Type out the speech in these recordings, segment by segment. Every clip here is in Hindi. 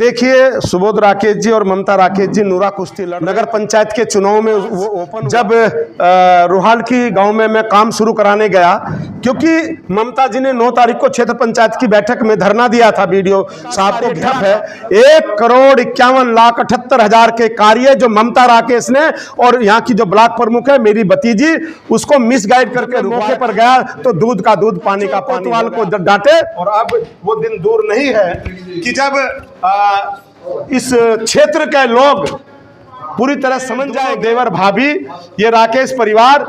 देखिए, सुबोध राकेश जी और ममता राकेश जी नूरा कुश्ती लड़ नगर पंचायत के चुनाव में वो ओपन जब रोहाल की गांव में मैं काम शुरू कराने गया, क्योंकि ममता जी ने 9 तारीख को क्षेत्र पंचायत की बैठक में धरना दिया था। वीडियो साहब को ठप है। 1,51,78,000 के कार्य जो ममता राकेश ने और यहाँ की जो ब्लॉक प्रमुख है मेरी भतीजी, उसको मिसगाइड करके मौके पर गया तो दूध का दूध पानी का पानी वाल को डांटे। और अब वो दिन दूर नहीं है कि जब इस क्षेत्र के लोग पूरी तरह समझ जाए, देवर भाभी, ये राकेश परिवार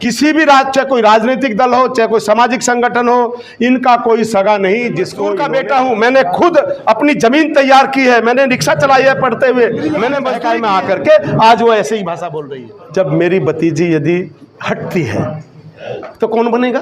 किसी भी चाहे कोई राजनीतिक दल हो, चाहे कोई सामाजिक संगठन हो, इनका कोई सगा नहीं। जिसको का बेटा हूं, मैंने खुद अपनी जमीन तैयार की है, मैंने रिक्शा चलाई है पढ़ते हुए, मैंने बहकाई में आकर के आज वो ऐसे ही भाषा बोल रही है। जब मेरी भतीजी यदि हटती है तो कौन बनेगा?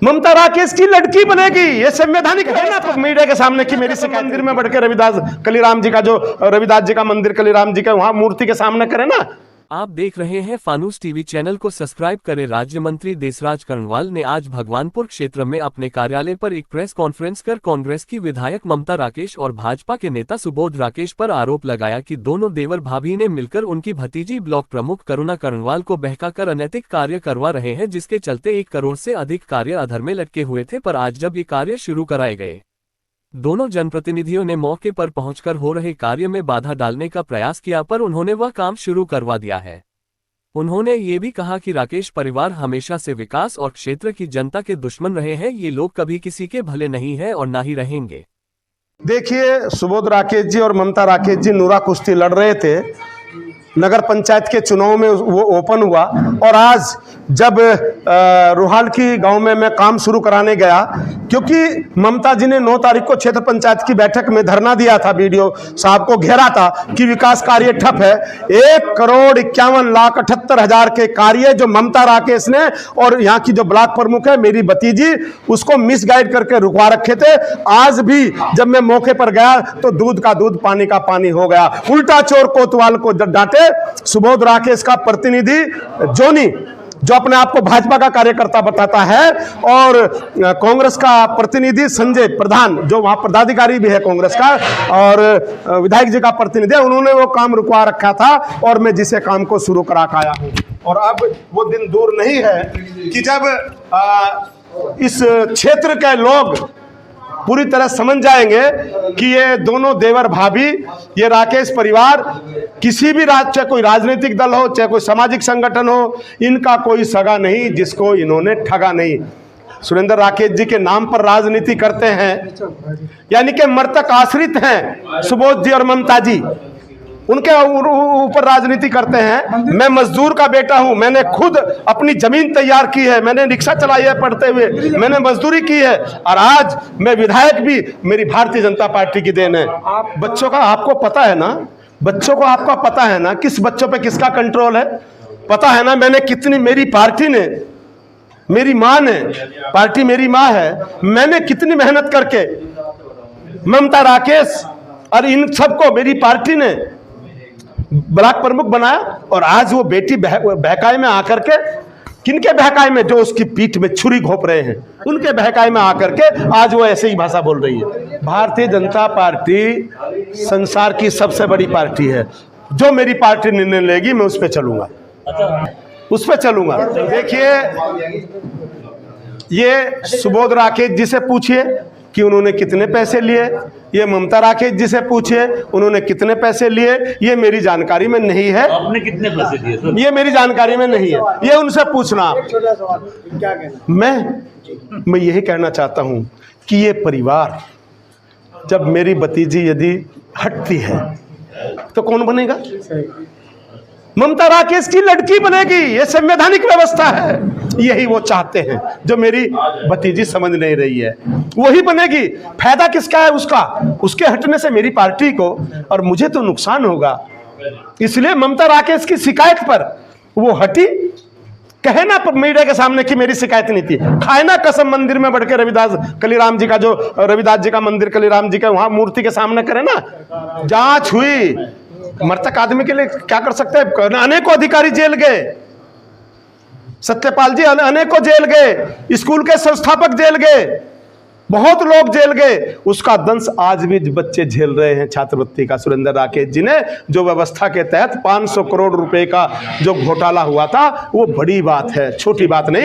ममता राकेश की लड़की बनेगी। ये संवैधानिक है ना? मीडिया के सामने कि मेरी शिकायत मंदिर में बढ़ के रविदास कलीराम जी का जो रविदास जी का मंदिर कलीराम जी का वहां मूर्ति के सामने करे ना। आप देख रहे हैं फानूस टीवी। चैनल को सब्सक्राइब करें। राज्य मंत्री देसराज कर्णवाल ने आज भगवानपुर क्षेत्र में अपने कार्यालय पर एक प्रेस कॉन्फ्रेंस कर कांग्रेस की विधायक ममता राकेश और भाजपा के नेता सुबोध राकेश पर आरोप लगाया कि दोनों देवर भाभी ने मिलकर उनकी भतीजी ब्लॉक प्रमुख करुणा कर्णवाल को बहकाकर अनैतिक कार्य करवा रहे हैं, जिसके चलते 1 करोड़ से अधिक कार्य अधर में लटके हुए थे। पर आज जब ये कार्य शुरू कराए गए, दोनों जनप्रतिनिधियों ने मौके पर पहुंचकर हो रहे कार्य में बाधा डालने का प्रयास किया, पर उन्होंने वह काम शुरू करवा दिया है। उन्होंने ये भी कहा कि राकेश परिवार हमेशा से विकास और क्षेत्र की जनता के दुश्मन रहे हैं। ये लोग कभी किसी के भले नहीं है और ना ही रहेंगे। देखिए, सुबोध राकेश जी और ममता राकेश जी नूरा कुश्ती लड़ रहे थे। नगर पंचायत के चुनाव में वो ओपन हुआ और आज जब रोहाल की गांव में मैं काम शुरू कराने गया, क्योंकि ममता जी ने 9 तारीख को क्षेत्र पंचायत की बैठक में धरना दिया था। वीडियो साहब को घेरा था कि विकास कार्य ठप है। 1,51,78,000 के कार्य जो ममता राकेश ने और यहाँ की जो ब्लॉक प्रमुख है मेरी भतीजी, उसको मिसगाइड करके रुकवा रखे थे। आज भी जब मैं मौके पर गया तो दूध का दूध पानी का पानी हो गया। उल्टा चोर कोतवाल को डांटे। सुबोध राकेश का प्रतिनिधि जोनी, जो अपने आप को भाजपा का कार्यकर्ता बताता है, और कांग्रेस का प्रतिनिधि संजय प्रधान, जो वहां पदाधिकारी भी है कांग्रेस का, और विधायक जी का प्रतिनिधि, उन्होंने वो काम रुकवा रखा था और मैं जिसे काम को शुरू करा के आया हूं। और अब वो दिन दूर नहीं है कि जब इस क्षेत्र के लोग पूरी तरह समझ जाएंगे कि ये दोनों देवर भाभी, ये राकेश परिवार किसी भी चाहे कोई राजनीतिक दल हो, चाहे कोई सामाजिक संगठन हो, इनका कोई सगा नहीं, जिसको इन्होंने ठगा नहीं। सुरेंद्र राकेश जी के नाम पर राजनीति करते हैं, यानी कि मृतक आश्रित हैं सुबोध जी और ममता जी, उनके ऊपर राजनीति करते हैं। मैं मजदूर का बेटा हूं, मैंने खुद अपनी जमीन तैयार की है, मैंने रिक्शा चलाई है पढ़ते हुए, मैंने मजदूरी की है, और आज मैं विधायक भी मेरी भारतीय जनता पार्टी की देन है। बच्चों का आपको पता है ना, बच्चों को आपका पता है ना किस बच्चों पे किसका कंट्रोल है, पता है ना। मैंने कितनी, मेरी पार्टी ने, मेरी माँ ने, पार्टी मेरी माँ है, मैंने कितनी मेहनत करके ममता राकेश और इन सबको मेरी पार्टी ने ब्लॉक प्रमुख बनाया। और आज वो बेटी बहकाई में आकर के, किनके बहकाई में? जो उसकी पीठ में छुरी घोंप रहे हैं, उनके बहकाई में आकर के आज वो ऐसे ही भाषा बोल रही है। भारतीय जनता पार्टी संसार की सबसे बड़ी पार्टी है। जो मेरी पार्टी निर्णय लेगी मैं उस पर चलूंगा, उस पर चलूंगा। देखिए, ये सुबोध राकेश जी से पूछिए कि उन्होंने कितने पैसे लिए, ये ममता राकेश जी से पूछिए उन्होंने कितने पैसे लिए। ये मेरी जानकारी में नहीं है। आपने कितने पैसे दिए सर? ये मेरी जानकारी में नहीं है, ये उनसे पूछना। मैं यही कहना चाहता हूं कि ये परिवार, जब मेरी भतीजी यदि हटती है तो कौन बनेगा? ममता राकेश की लड़की बनेगी। ये संवैधानिक व्यवस्था है। यही वो चाहते हैं, जो मेरी भतीजी समझ नहीं रही है, वही बनेगी। फायदा किसका है? उसका, उसके हटने से मेरी पार्टी को और मुझे तो नुकसान होगा। इसलिए ममता राकेश की शिकायत पर वो हटी। कहे ना मीडिया के सामने कि मेरी शिकायत नहीं थी। खाए ना कसम मंदिर में बढ़ के रविदास कलीराम जी का, जो रविदास जी का मंदिर कलीराम जी का, वहां मूर्ति के सामने करे ना। जांच हुई, मृतक आदमी के लिए क्या कर सकते हैं? अनेकों अधिकारी जेल गए, सत्यपाल जी अनेकों जेल गए, स्कूल के संस्थापक जेल गए, बहुत लोग जेल गए, उसका दंश आज भी बच्चे झेल रहे हैं छात्रवृत्ति का। सुरेंद्र राकेश जी ने जो व्यवस्था के तहत 500 करोड़ रुपए का जो घोटाला हुआ था, वो बड़ी बात है, छोटी बात नहीं।